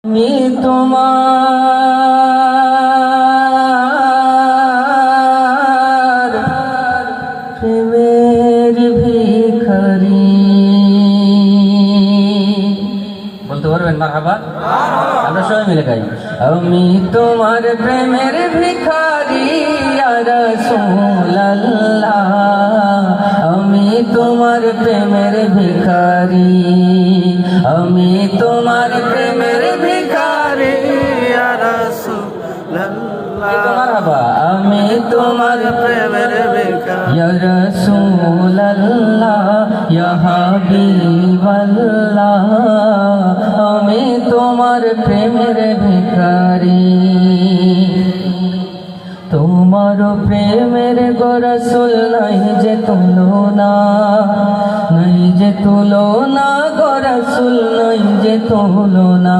আমি তোমার প্রেমের ভিখারি। বলতে পারবেন মারহাবা? আমরা সবাই মিলে গাই। আমি তোমার প্রেমের ভিখারি ইয়া রাসূলুল্লাহ, আমি তোমার প্রেমের ভিখারি, আমি তোমার প্রেমের ভিখারি ইয়া রাসূলুল্লাহ। মারহাবা। আমি তোমার প্রেমের ভিখারি ইয়া রাসূলুল্লাহ ইয়া হাবিবাল্লাহ, আমি তোমার প্রেমের ভিখারি। তোমার প্রেমের গো রাসূল নাই যে তুলনা, নাই যে তুলনা গো রাসূল নাই যে তুলনা।